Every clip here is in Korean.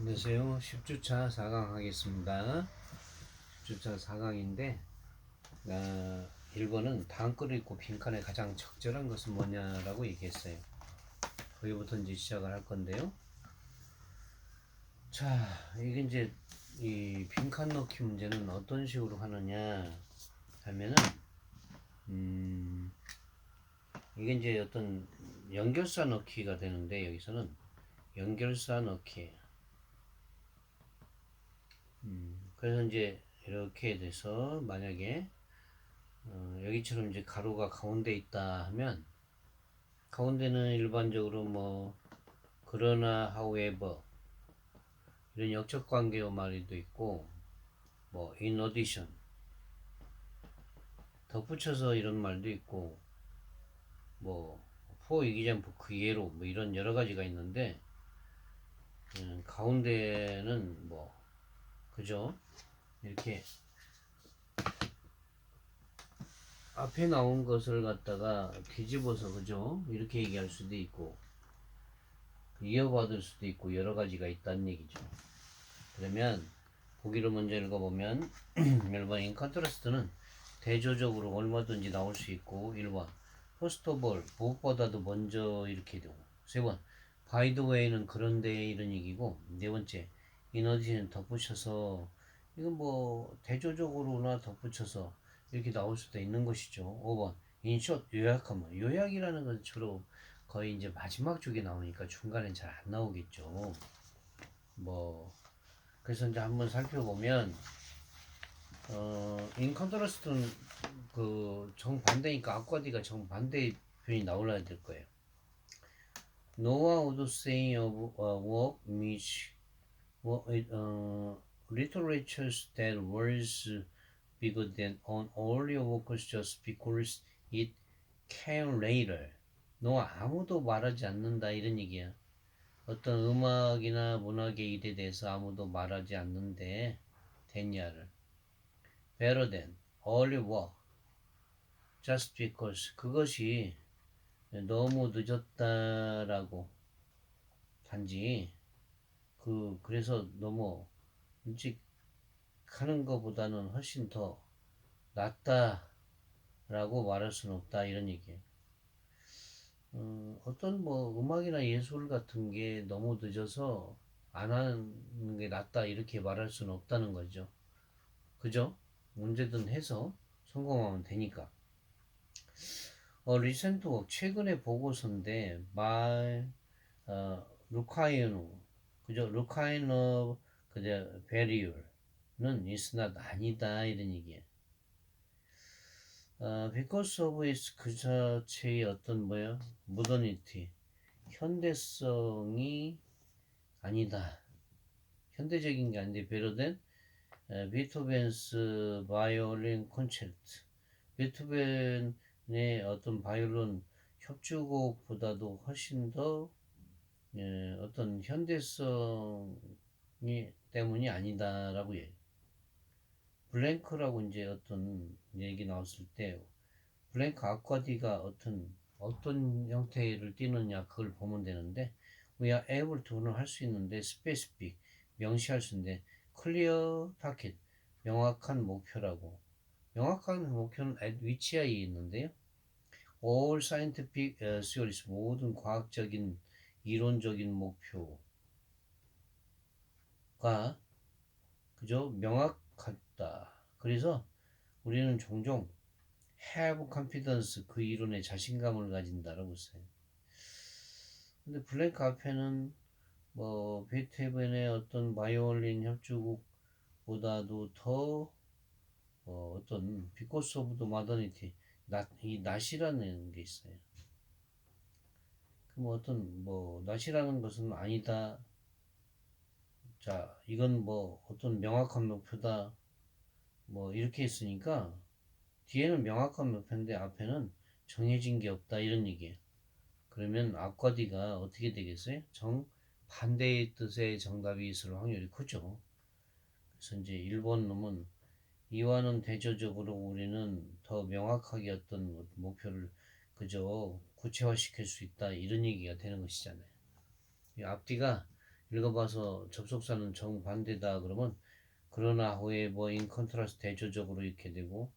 안녕하세요. 10주차 4강 하겠습니다. 10주차 4강인데 1번은 다음 글을 읽고 빈칸에 가장 적절한 것은 뭐냐라고 얘기했어요. 거기부터 이제 시작을 할 건데요. 자, 이게 이제 이 빈칸 넣기 문제는 어떤 식으로 하느냐 하면은 이게 이제 어떤 연결사 넣기가 되는데 여기서는 연결사 넣기예요. 그래서 이제 이렇게 돼서 만약에 여기처럼 이제 가로가 가운데 있다 하면 가운데는 일반적으로 뭐 그러나 however 이런 역적 관계어 말도 있고 뭐 in addition 덧붙여서 이런 말도 있고 뭐 for example 그 예로 뭐 이런 여러 가지가 있는데 가운데는 뭐 그죠 이렇게 앞에 나온 것을 갖다가 뒤집어서 그죠 이렇게 얘기할 수도 있고 이어받을 수도 있고 여러 가지가 있다는 얘기죠. 그러면 보기를 먼저 읽어보면 1번 in contrast는 대조적으로 얼마든지 나올 수 있고 1번 first of all 무엇보다도 먼저 이렇게 되고 3번 by the way는 그런데 이런 얘기고 4번째 in addition 덧붙여서 이건 뭐 대조적으로나 덧붙여서 이렇게 나올 수도 있는 것이죠. 5번 in short 요약하면 요약이라는 건 주로 거의 이제 마지막 쪽에 나오니까 중간엔 잘 안 나오겠죠. 뭐 그래서 이제 한번 살펴보면 인 컨트라스트는 그 정반대니까 아쿠아디가 정반대 표현이 나올라야 될 거예요. Noah would say of work which literatures that was bigger than on earlier works just because it came later. 노아 아무도 말하지 않는다 이런 얘기야. 어떤 음악이나 문학의 일에 대해서 아무도 말하지 않는데 됐냐를 better than early work just because 그것이 너무 늦었다라고 단지 그래서 너무 일찍 하는 것보다는 훨씬 더 낫다라고 말할 수는 없다 이런 얘기예요. 어떤 뭐 음악이나 예술 같은 게 너무 늦어서 안 하는 게 낫다 이렇게 말할 수는 없다는 거죠. 그죠? 언제든 해서 성공하면 되니까. 리센트 웍 최근에 보고서인데 루카이노 그죠? 루카이노 그저 베리율은 is not 아니다 이런 얘기예요. because of its 그 자체의 어떤 뭐야? 모더니티 현대성이 아니다. 현대적인 게 아닌데 베로된 비토벤스 바이올린 콘체르트 베토벤의 어떤 바이올린 협주곡보다도 훨씬 더 어떤 현대성이 때문이 아니다라고 얘기해요. 블랭크라고 이제 어떤 얘기 나왔을 때 블랭크 아쿠아디가 어떤 형태를 띠느냐 그걸 보면 되는데 we are able to는 할 수 있는데 specific 명시할 수 있는데 clear target 명확한 목표라고 명확한 목표는 at 위치에 있는데요. all scientific theories 모든 과학적인 이론적인 목표가 그저 명확하다. 그래서 우리는 종종 have confidence 그 이론에 자신감을 가진다라고 써요. 근데 블랭크 앞에는 뭐 베토벤의 어떤 바이올린 협주곡보다도 더 어떤 비코스 오브 더 마더니티 이 낫이라는 게 있어요. 그럼 어떤 뭐 낫이라는 것은 아니다. 자 이건 뭐 어떤 명확한 목표다. 뭐 이렇게 했으니까 뒤에는 명확한 목표인데 앞에는 정해진 게 없다 이런 얘기예요. 그러면 아쿠아디가 어떻게 되겠어요? 정반대의 뜻의 정답이 있을 확률이 크죠. 그래서 이제 1번 놈은 이와는 대조적으로 우리는 더 명확하게 어떤 목표를 그저 구체화시킬 수 있다 이런 얘기가 되는 것이잖아요. 이 앞뒤가 읽어봐서 접속사는 정반대다 그러면 그러나 however in contrast 대조적으로 이렇게 되고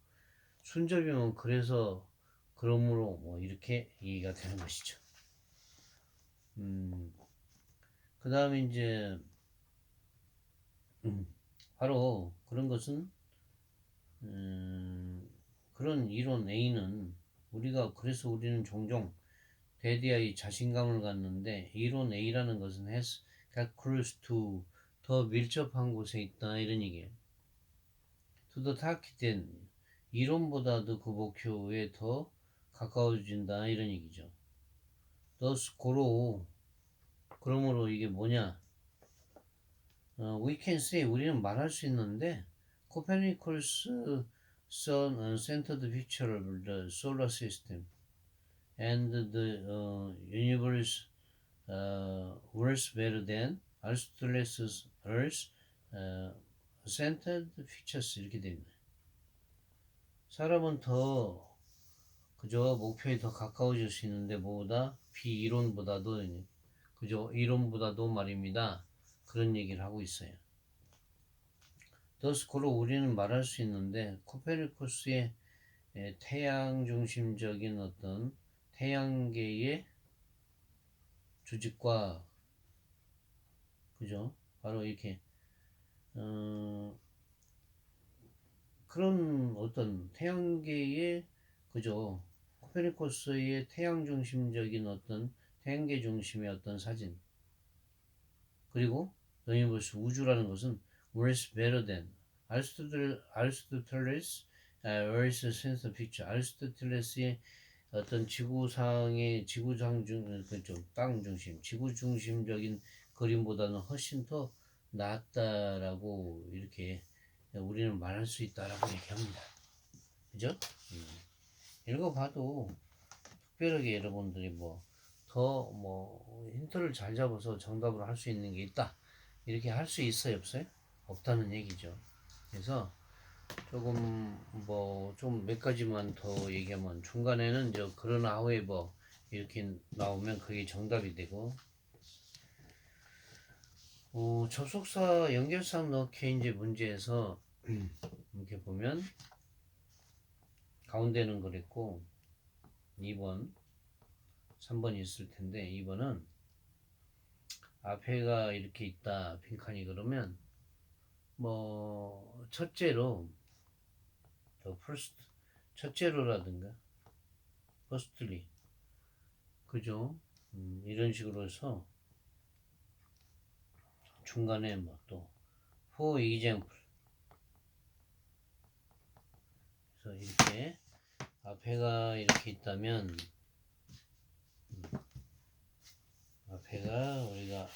순접이면 그래서 그러므로 뭐 이렇게 얘기가 되는 것이죠. 그 다음에 이제 바로 그런 것은 그런 이론 A는 우리가 그래서 우리는 종종 대디아의 자신감을 갖는데 이론 A라는 것은 has got close to 더 밀접한 곳에 있다 이런 얘기예요. to the target 이론보다도 그 목표에 더 가까워진다 이런 얘기죠. thus 고로 그러므로 이게 뭐냐? We can say 우리는 말할 수 있는데 Copernicus sun-centered picture of the solar system and the universe works better than Aristotle's Earth centered pictures 이렇게 돼 있네. 사람은 더 그저 목표에 더 가까워질 수 있는데 뭐보다 비이론보다도 그저 이론보다도 말입니다. 그런 얘기를 하고 있어요. 더스코로 우리는 말할 수 있는데 코페르니쿠스의 태양 중심적인 어떤 태양계의 조직과 그죠? 바로 이렇게 그런 어떤 태양계의 그죠? 코페르니쿠스의 태양 중심적인 어떤 태양계 중심의 어떤 사진 그리고 유니버스 우주라는 것은 worse better than 아리스토텔레스 Earth Center Picture 아리스토텔레스의 어떤 지구상의 지구상 중 그쪽 땅 중심 지구 중심적인 그림보다는 훨씬 더 낫다라고 이렇게 우리는 말할 수 있다라고 얘기합니다. 그죠? 읽어봐도 특별하게 여러분들이 뭐 더 뭐 힌트를 잘 잡아서 정답을 할 수 있는 게 있다 이렇게 할 수 있어요 없어요? 없다는 얘기죠. 그래서 조금 뭐 좀 몇 가지만 더 얘기하면 중간에는 저 그러나 however 이렇게 나오면 그게 정답이 되고 접속사 연결사 넣기 이제 문제에서 이렇게 보면 가운데는 그랬고 2번 3번이 있을 텐데 2번은 앞에가 이렇게 있다 빈칸이 그러면 뭐 첫째로 더 first 첫째로라든가 firstly 그죠? 이런 식으로 해서 중간에 뭐 또 for example 그래서 이렇게 앞에가 이렇게 있다면 앞에가 우리가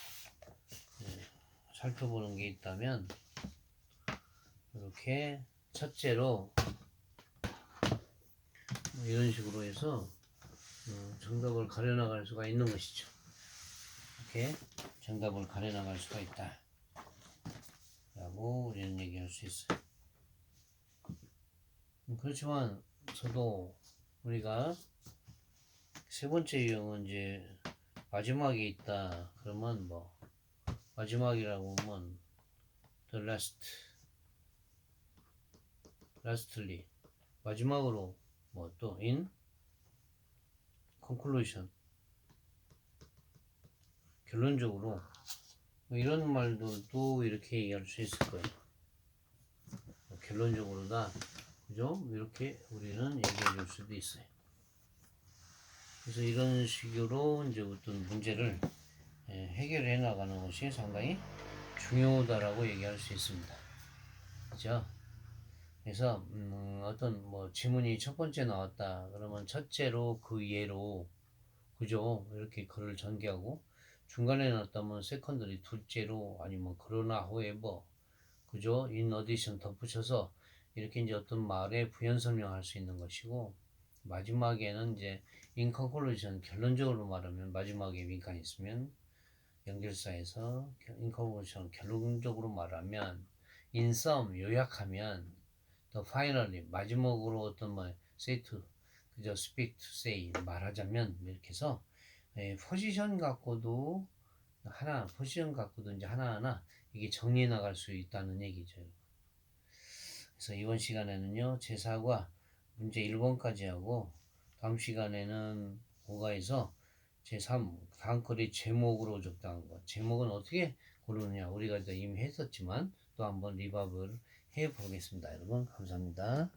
살펴보는 게 있다면 이렇게 첫째로 이런 식으로 해서 정답을 가려나갈 수가 있는 것이죠. 이렇게 정답을 가려나갈 수가 있다 라고 우리는 얘기할 수 있어요. 그렇지만 저도 우리가 세 번째 유형은 이제 마지막에 있다 그러면 뭐 마지막이라고 하면 the lastly 마지막으로 뭐 또 in conclusion 결론적으로 뭐 이런 말도 또 이렇게 얘기할 수 있을 거예요. 결론적으로다 그죠? 이렇게 우리는 얘기해 줄 수도 있어요. 그래서 이런 식으로 이제 어떤 문제를 해결해 나가는 것이 상당히 중요하다라고 얘기할 수 있습니다. 그죠? 그래서 어떤 뭐 지문이 첫 번째 나왔다 그러면 첫째로 그 예로 그죠? 이렇게 글을 전개하고 중간에 나왔다면 세컨더리 둘째로 아니면 그러나 however 그죠? in addition 덧붙여서 이렇게 이제 어떤 말에 부연 설명할 수 있는 것이고 마지막에는 이제 in conclusion 결론적으로 말하면 마지막에 민간이 있으면 연결사에서 in conclusion 결론적으로 말하면 in sum 요약하면 the finally 마지막으로 어떤 뭐 say to 그저 speak to say 말하자면 이렇게 해서 포지션 갖고도 하나 포지션 갖고도 이제 하나하나 이게 정리해 나갈 수 있다는 얘기죠. 그래서 이번 시간에는요 제4과 문제 1번까지 하고 다음 시간에는 5가에서 제3 다음거리 제목으로 적당한 것 제목은 어떻게 고르느냐 우리가 이미 했었지만 또 한번 리밥을 해 보겠습니다. 여러분 감사합니다.